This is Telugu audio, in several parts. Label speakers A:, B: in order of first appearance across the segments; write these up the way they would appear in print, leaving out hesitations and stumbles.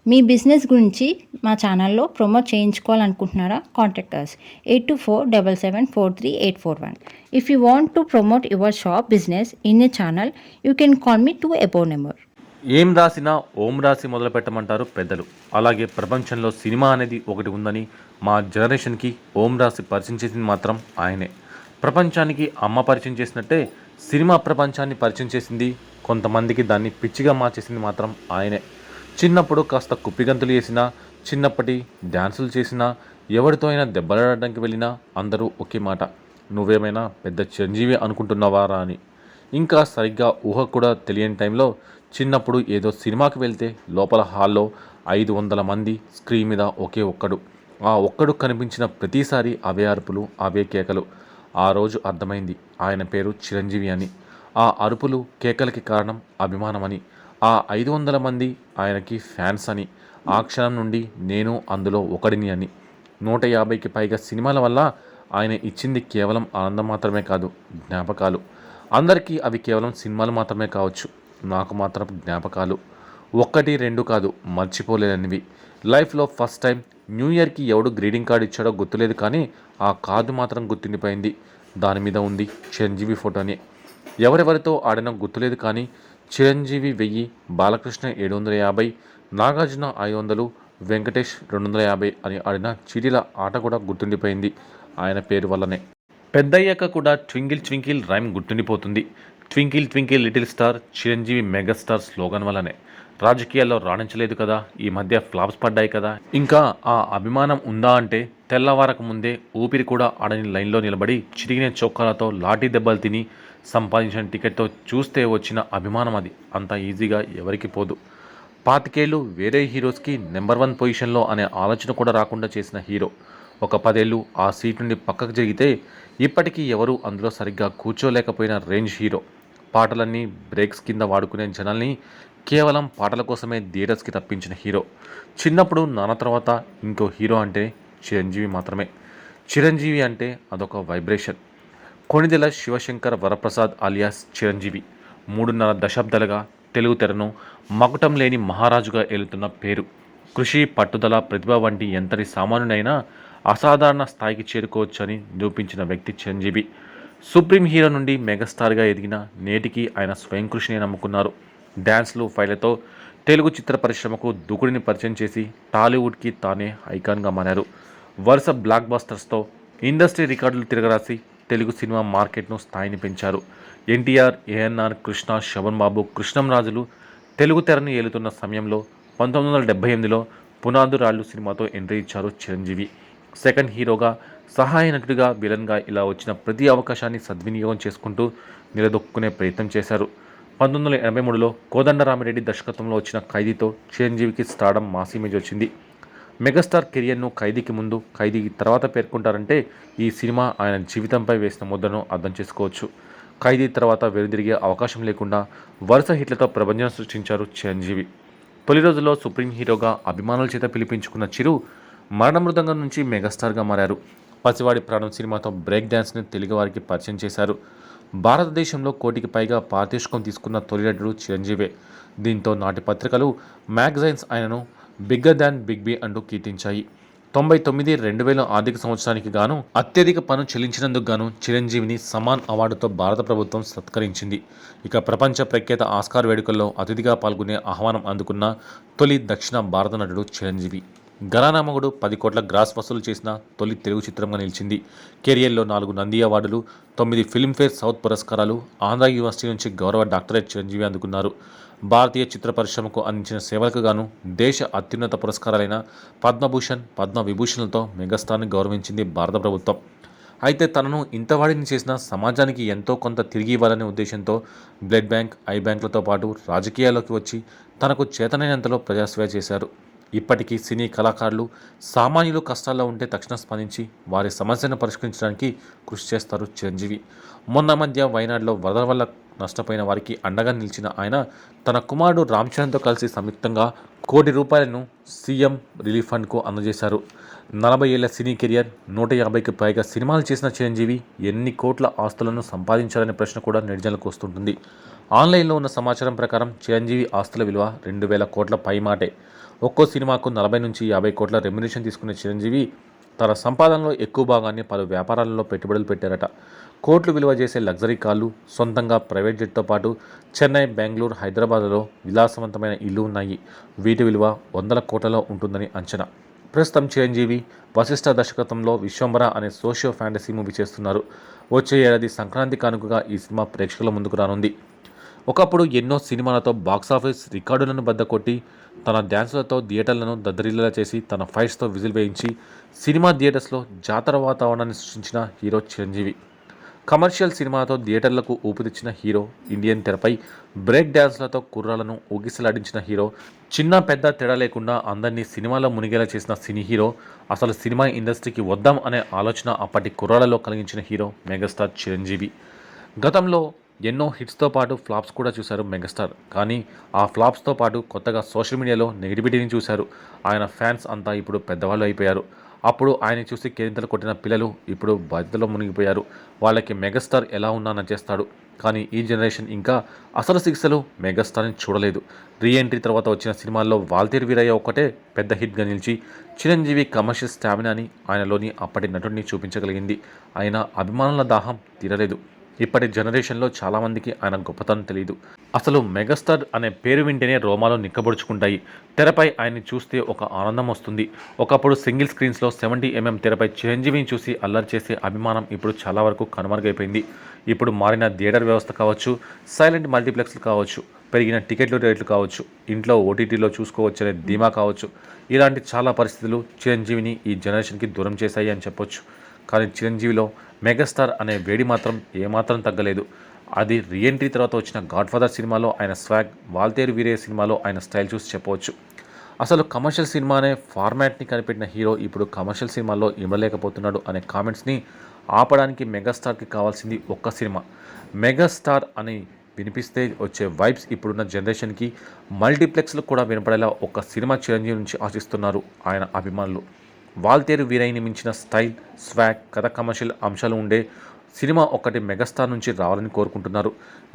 A: మీ బిజినెస్ గురించి మా ఛానల్లో ప్రమోట్ చేయించుకోవాలనుకుంటున్నారా? Contact us 8247743841. If you want to promote your shop business in a channel, you can call me to above number.
B: ఏం రాసినా ఓం రాసి మొదలు పెట్టమంటారు పెద్దలు. అలాగే ప్రపంచంలో సినిమా అనేది ఒకటి ఉందని మా జనరేషన్కి ఓం రాసి పరిచయం చేసింది మాత్రం ఆయనే. ప్రపంచానికి అమ్మ పరిచయం చేసినట్టే సినిమా ప్రపంచాన్ని పరిచయం చేసింది, కొంతమందికి దాన్ని పిచ్చిగా మార్చేసింది మాత్రం ఆయనే. చిన్నప్పుడు కాస్త కుప్పిగంతులు వేసినా, చిన్నప్పటి డ్యాన్సులు చేసినా, ఎవరితో అయినా దెబ్బలాడడానికి వెళ్ళినా అందరూ ఒకే మాట, నువ్వేమైనా పెద్ద చిరంజీవి అనుకుంటున్నావారా అని. ఇంకా సరిగ్గా ఊహ కూడా తెలియని టైంలో చిన్నప్పుడు ఏదో సినిమాకి వెళ్తే లోపల హాల్లో 500 మంది, స్క్రీన్ మీద ఒకే ఒక్కడు. ఆ ఒక్కడు కనిపించిన ప్రతిసారి అవే అరుపులు, అవే కేకలు. ఆ రోజు అర్థమైంది ఆయన పేరు చిరంజీవి అని. ఆ అరుపులు కేకలకి కారణం అభిమానమని. ఆ 500 మంది ఆయనకి ఫ్యాన్స్ అని. ఆ క్షణం నుండి నేను అందులో ఒకడిని అని. 150కి పైగా సినిమాల వల్ల ఆయన ఇచ్చింది కేవలం ఆనందం మాత్రమే కాదు, జ్ఞాపకాలు. అందరికీ అవి కేవలం సినిమాలు మాత్రమే కావచ్చు, నాకు మాత్రం జ్ఞాపకాలు. 1, 2 కాదు, మర్చిపోలేనివి. లైఫ్లో ఫస్ట్ టైం న్యూ ఇయర్కి ఎవడు గ్రీటింగ్ కార్డు ఇచ్చాడో గుర్తులేదు, కానీ ఆ కార్డు మాత్రం గుర్తుండిపోయింది. దాని మీద ఉంది చిరంజీవి ఫోటోని. ఎవరెవరితో ఆడినా గుర్తులేదు, కానీ చిరంజీవి 1000, బాలకృష్ణ 750, నాగార్జున 500, వెంకటేష్ 250 అని ఆడిన చీటీల ఆట కూడా గుర్తుండిపోయింది ఆయన పేరు వల్లనే. పెద్దయ్యాక కూడా ట్వింకిల్ ట్వింకిల్ రైమ్ గుర్తుండిపోతుంది. Twinkle twinkle little star Chiranjeevi megastar slogan వల్లనే. రాజకీయాల్లో రాణించలేదు కదా, ఈ మధ్య ఫ్లాప్స్ పడ్డాయి కదా. ఇంకా ఆ అభిమానం ఉందా అంటే తెల్లవారక ముందే ఊపిరి కూడా ఆడని లైన్లో నిలబడి చిరిగిన చొక్కాలతో లాఠీ దెబ్బలు తిని సంపాదించిన టికెట్తో చూస్తే వచ్చిన అభిమానం అది అంత ఈజీగా ఎవరికి పోదు. 25 ఏళ్ళు వేరే హీరోస్కి నెంబర్ 1 పొజిషన్లో అనే ఆలోచన కూడా రాకుండా చేసిన హీరో. ఒక 10 ఏళ్ళు ఆ సీట్ నుండి పక్కకు జరిగితే ఇప్పటికీ ఎవరూ అందులో సరిగ్గా కూర్చోలేకపోయిన రేంజ్ హీరో. పాటలన్నీ బ్రేక్స్ కింద వాడుకునే జనాల్ని కేవలం పాటల కోసమే థియేటర్స్కి తప్పించిన హీరో. చిన్నప్పుడు నాన్న తర్వాత ఇంకో హీరో అంటే చిరంజీవి మాత్రమే. చిరంజీవి అంటే అదొక వైబ్రేషన్. కొణిదెల శివశంకర్ వరప్రసాద్ అలియాస్ చిరంజీవి 3.5 దశాబ్దాలుగా తెలుగు తెరను మకుటం లేని మహారాజుగా ఏలుతున్న పేరు. కృషి, పట్టుదల, ప్రతిభ వంటి ఎంతటి సామాన్యుడైనా అసాధారణ స్థాయికి చేరుకోవచ్చని నిరూపించిన వ్యక్తి చిరంజీవి. సుప్రీం హీరో నుండి మెగాస్టార్గా ఎదిగిన నేటికి ఆయన స్వయం కృషిని నమ్ముకున్నారు. డ్యాన్స్లు, ఫైళ్లతో తెలుగు చిత్ర పరిశ్రమకు దూకుడిని పరిచయం చేసి టాలీవుడ్కి తానే ఐకాన్గా మారారు. వరుస బ్లాక్ బస్టర్స్తో ఇండస్ట్రీ రికార్డులు తిరగరాసి తెలుగు సినిమా మార్కెట్ను స్థాయిని పెంచారు. ఎన్టీఆర్, ఏఎన్ఆర్, కృష్ణ, శోభన్ బాబు, కృష్ణంరాజులు తెలుగు తెరను ఏలుతున్న సమయంలో 1978లో పునాదు రాళ్ళు సినిమాతో ఎంట్రీ ఇచ్చారు చిరంజీవి. సెకండ్ హీరోగా, సహాయ నటుడిగా, విలన్గా ఇలా వచ్చిన ప్రతి అవకాశాన్ని సద్వినియోగం చేసుకుంటూ నిలదొక్కునే ప్రయత్నం చేశారు. 1983లో కోదండరామిరెడ్డి దర్శకత్వంలో వచ్చిన ఖైదీతో చిరంజీవికి స్టార్డమ్ మాస్ ఇమేజ్ వచ్చింది. మెగాస్టార్ కెరియర్ను ఖైదీకి ముందు, ఖైదీ తర్వాత పేర్కొంటారంటే ఈ సినిమా ఆయన జీవితంపై వేసిన ముద్రను అర్థం చేసుకోవచ్చు. ఖైదీ తర్వాత వెనుదిరిగే అవకాశం లేకుండా వరుస హిట్లతో ప్రభంజనం సృష్టించారు చిరంజీవి. తొలి రోజుల్లో సుప్రీం హీరోగా అభిమానుల చేత పిలిపించుకున్న చిరు మరణ మృదంగం నుంచి మెగాస్టార్గా మారారు. పసివాడి ప్రాణం సినిమాతో బ్రేక్ డ్యాన్స్ని తెలుగువారికి పరిచయం చేశారు. భారతదేశంలో 1 కోటికి పైగా పారితోషికం తీసుకున్న తొలి నటుడు చిరంజీవే. దీంతో నాటి పత్రికలు, మ్యాగజైన్స్ ఆయనను బిగ్గర్ దాన్ బిగ్ బి అంటూ కీర్తించాయి. 99-2000 ఆర్థిక సంవత్సరానికి గాను అత్యధిక పన్ను చెల్లించినందుకు గాను చిరంజీవిని సమాన్ అవార్డుతో భారత ప్రభుత్వం సత్కరించింది. ఇక ప్రపంచ ప్రఖ్యాత ఆస్కార్ వేడుకల్లో అతిథిగా పాల్గొనే ఆహ్వానం అందుకున్న తొలి దక్షిణ భారత నటుడు చిరంజీవి. ఘరానా మొగుడు 10 కోట్ల గ్రాస్ వసూలు చేసిన తొలి తెలుగు చిత్రంగా నిలిచింది. కెరియర్లో 4 నంది అవార్డులు, 9 ఫిల్మ్ఫేర్ సౌత్ పురస్కారాలు, ఆంధ్ర యూనివర్సిటీ నుంచి గౌరవ డాక్టరేట్ చిరంజీవి అందుకున్నారు. భారతీయ చిత్ర పరిశ్రమకు అందించిన సేవలకు గాను దేశ అత్యున్నత పురస్కారాలైన పద్మభూషణ్, పద్మవిభూషణ్లతో మెగాస్టార్ని గౌరవించింది భారత ప్రభుత్వం. అయితే తనను ఇంతవాడిని చేసిన సమాజానికి ఎంతో కొంత తిరిగి ఇవ్వాలనే ఉద్దేశంతో బ్లడ్ బ్యాంక్, ఐ బ్యాంకులతో పాటు రాజకీయాల్లోకి వచ్చి తనకు చేతనైనంతలో ప్రజాసేవ చేశారు. ఇప్పటికీ సినీ కళాకారులు, సామాన్యులు కష్టాల్లో ఉంటే తక్షణం స్పందించి వారి సమస్యను పరిష్కరించడానికి కృషి చేస్తారు చిరంజీవి. మొన్న మధ్య వయనాడులో వరదల వల్ల నష్టపోయిన వారికి అండగా నిలిచిన ఆయన తన కుమారుడు రామ్ చరణ్తో కలిసి సంయుక్తంగా ₹1 కోటి సీఎం రిలీఫ్ ఫండ్కు అందజేశారు. 40 ఏళ్ల సినీ కెరియర్, 150కి పైగా సినిమాలు చేసిన చిరంజీవి ఎన్ని కోట్ల ఆస్తులను సంపాదించాలనే ప్రశ్న కూడా నెటిజన్లకు వస్తుంటుంది. ఆన్లైన్లో ఉన్న సమాచారం ప్రకారం చిరంజీవి ఆస్తుల విలువ 2000 కోట్ల పైమాటే. ఒక్కో సినిమాకు 40 నుంచి 50 కోట్ల రెమ్యునరేషన్ తీసుకునే చిరంజీవి తన సంపాదనలో ఎక్కువ భాగాన్ని పలు వ్యాపారాలలో పెట్టుబడులు పెట్టారట. కోట్లు విలువ చేసే లగ్జరీ కార్లు, సొంతంగా ప్రైవేట్ జెట్తో పాటు చెన్నై, బెంగళూరు, హైదరాబాద్లో విలాసవంతమైన ఇల్లు ఉన్నాయి. వీటి విలువ వందల కోట్లలో ఉంటుందని అంచనా. ప్రస్తుతం చిరంజీవి వశిష్ఠ దర్శకత్వంలో విశ్వంబర అనే సోషియో ఫ్యాంటసీ మూవీ చేస్తున్నారు. వచ్చే ఏడాది సంక్రాంతి కానుకగా ఈ సినిమా ప్రేక్షకుల ముందుకు రానుంది. ఒకప్పుడు ఎన్నో సినిమాలతో బాక్సాఫీస్ రికార్డులను బద్దకొట్టి తన డ్యాన్సులతో థియేటర్లను దద్దరిల్లేలా చేసి తన ఫైట్స్తో విజిల్ వేయించి సినిమా థియేటర్స్లో జాతర వాతావరణాన్ని సృష్టించిన హీరో చిరంజీవి. కమర్షియల్ సినిమాతో థియేటర్లకు ఊపిరిచ్చిన హీరో, ఇండియన్ తెరపై బ్రేక్ డ్యాన్స్లతో కుర్రాలను ఊగిసలాడించిన హీరో, చిన్న పెద్ద తేడా లేకుండా అందరినీ సినిమాలో మునిగేలా చేసిన సినీ హీరో, అసలు సినిమా ఇండస్ట్రీకి వద్దాం అనే ఆలోచన అప్పటి కుర్రాళ్ళలో కలిగించిన హీరో మెగాస్టార్ చిరంజీవి. గతంలో ఎన్నో హిట్స్తో పాటు ఫ్లాప్స్ కూడా చూశారు మెగాస్టార్. కానీ ఆ ఫ్లాప్స్తో పాటు కొత్తగా సోషల్ మీడియాలో నెగిటివిటీని చూశారు. ఆయన ఫ్యాన్స్ అంతా ఇప్పుడు పెద్దవాళ్ళు అయిపోయారు. అప్పుడు ఆయన చూసి కేరింతలు కొట్టిన పిల్లలు ఇప్పుడు బాధ్యతలో మునిగిపోయారు. వాళ్ళకి మెగాస్టార్ ఎలా ఉన్నా నచ్చేస్తాడు. కానీ ఈ జనరేషన్ ఇంకా అసలు శిక్షలు మెగాస్టార్ని చూడలేదు. రీఎంట్రీ తర్వాత వచ్చిన సినిమాల్లో వాల్తేరు వీరయ్య ఒక్కటే పెద్ద హిట్గా నిలిచి చిరంజీవి కమర్షియల్ స్టామినాని ఆయనలోని అప్పటి నటుడిని చూపించగలిగింది. ఆయన అభిమానుల దాహం తీరలేదు. ఇప్పటి జనరేషన్లో చాలామందికి ఆయన గొప్పతనం తెలియదు. అసలు మెగాస్టార్ అనే పేరు వింటేనే రోమాలు నిక్కబొడుచుకుంటాయి. తెరపై ఆయన్ని చూస్తే ఒక ఆనందం వస్తుంది. ఒకప్పుడు సింగిల్ స్క్రీన్స్లో 70mm తెరపై చిరంజీవిని చూసి అల్లరి చేసే అభిమానం ఇప్పుడు చాలా వరకు కనుమరుగైపోయింది. ఇప్పుడు మారిన థియేటర్ వ్యవస్థ కావచ్చు, సైలెంట్ మల్టీప్లెక్స్లు కావచ్చు, పెరిగిన టికెట్ల రేట్లు కావచ్చు, ఇంట్లో ఓటీటీలో చూసుకోవచ్చనే ధీమా కావచ్చు, ఇలాంటి చాలా పరిస్థితులు చిరంజీవిని ఈ జనరేషన్కి దూరం చేశాయి అని చెప్పొచ్చు. కానీ చిరంజీవిలో మెగాస్టార్ అనే వేడి మాత్రం ఏమాత్రం తగ్గలేదు. అది రీఎంట్రీ తర్వాత వచ్చిన గాడ్ఫాదర్ సినిమాలో ఆయన స్వాగ్, వాల్తేరు వీరయ్య సినిమాలో ఆయన స్టైల్ చూసి చెప్పవచ్చు. అసలు కమర్షియల్ సినిమానే ఫార్మాట్ని కనిపెట్టిన హీరో ఇప్పుడు కమర్షియల్ సినిమాల్లో ఇవ్వలేకపోతున్నాడు అనే కామెంట్స్ని ఆపడానికి మెగాస్టార్కి కావాల్సింది ఒక్క సినిమా. మెగాస్టార్ అని వినిపిస్తే వచ్చే వైబ్స్ ఇప్పుడున్న జనరేషన్కి మల్టీప్లెక్స్లు కూడా వినపడేలా ఒక్క సినిమా చిరంజీవి నుంచి ఆశిస్తున్నారు ఆయన అభిమానులు. వాల్తేరు వీరయ్యని మించిన స్టైల్, స్వాగ్, కథ, కమర్షియల్ అంశాలు ఉండే సినిమా ఒక్కటి మెగాస్టార్ నుంచి రావాలని కోరుకుంటున్నారు.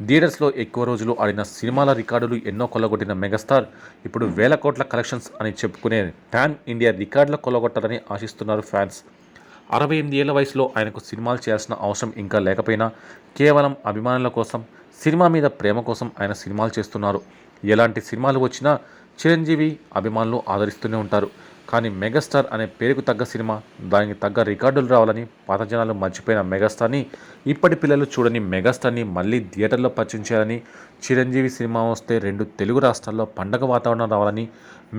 B: థియేటర్స్లో ఎక్కువ రోజులు ఆడిన సినిమాల రికార్డులు ఎన్నో కొల్లగొట్టిన మెగాస్టార్ ఇప్పుడు వేల కోట్ల కలెక్షన్స్ అని చెప్పుకునే పాన్ ఇండియా రికార్డుల కొల్లగొట్టాలని ఆశిస్తున్నారు ఫ్యాన్స్. 68 ఏళ్ల వయసులో ఆయనకు సినిమాలు చేయాల్సిన అవసరం ఇంకా లేకపోయినా కేవలం అభిమానుల కోసం, సినిమా మీద ప్రేమ కోసం ఆయన సినిమాలు చేస్తున్నారు. ఎలాంటి సినిమాలు వచ్చినా చిరంజీవి అభిమానులు ఆదరిస్తూనే ఉంటారు. కానీ మెగాస్టార్ అనే పేరుకు తగ్గ సినిమా, దానికి తగ్గ రికార్డులు రావాలని పాత జనాలు మర్చిపోయిన మెగాస్టార్ని, ఇప్పటి పిల్లలు చూడని మెగాస్టార్ని మళ్ళీ థియేటర్లో పరిచయం చేయాలని, చిరంజీవి సినిమా వస్తే 2 తెలుగు రాష్ట్రాల్లో పండగ వాతావరణం రావాలని,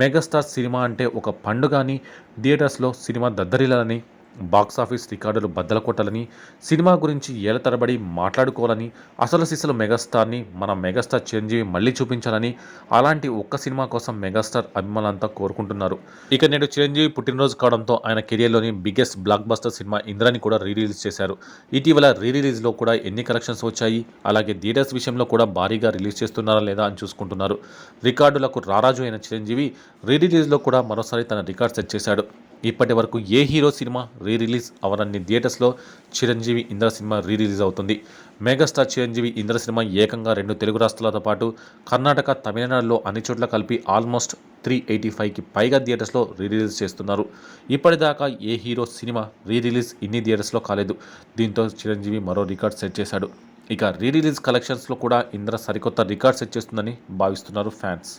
B: మెగాస్టార్ సినిమా అంటే ఒక పండుగ అని, థియేటర్స్లో సినిమా దద్దరిల్లాలని, బాక్సాఫీస్ రికార్డులు బద్దలు కొట్టాలని, సినిమా గురించి ఏళ్ల తరబడి మాట్లాడుకోవాలని, అసలు సిసలు మెగాస్టార్ని మన మెగాస్టార్ చిరంజీవి మళ్ళీ చూపించాలని, అలాంటి ఒక్క సినిమా కోసం మెగాస్టార్ అభిమానులంతా కోరుకుంటున్నారు. ఇక నేడు చిరంజీవి పుట్టినరోజు కావడంతో ఆయన కెరియర్లోని బిగ్గెస్ట్ బ్లాక్ బస్టర్ సినిమా ఇంద్రాని కూడా రిలీజ్ చేశారు. ఇటీవల రిలీజ్లో కూడా ఎన్ని కలెక్షన్స్ వచ్చాయి, అలాగే థియేటర్స్ విషయంలో కూడా భారీగా రిలీజ్ చేస్తున్నారా లేదా అని చూసుకుంటున్నారు. రికార్డులకు రారాజు అయిన చిరంజీవి రిలీజ్లో కూడా మరోసారి తన రికార్డ్ సెట్ చేశాడు. ఇప్పటి వరకు ఏ హీరో సినిమా రిలీజ్ అవరన్ని థియేటర్స్లో చిరంజీవి ఇంద్ర సినిమా రిలీజ్ అవుతుంది. మెగాస్టార్ చిరంజీవి ఇంద్ర సినిమా ఏకంగా 2 తెలుగు రాష్ట్రాలతో పాటు కర్ణాటక, తమిళనాడులో అన్ని చోట్ల కలిపి ఆల్మోస్ట్ 385కి పైగా థియేటర్స్లో రిలీజ్ చేస్తున్నారు. ఇప్పటిదాకా ఏ హీరో సినిమా రిలీజ్ ఇన్ని థియేటర్స్లో కాలేదు. దీంతో చిరంజీవి మరో రికార్డ్ సెట్ చేశాడు. ఇక రిలీజ్ కలెక్షన్స్లో కూడా ఇంద్ర సరికొత్త రికార్డ్ సెట్ చేస్తుందని భావిస్తున్నారు ఫ్యాన్స్.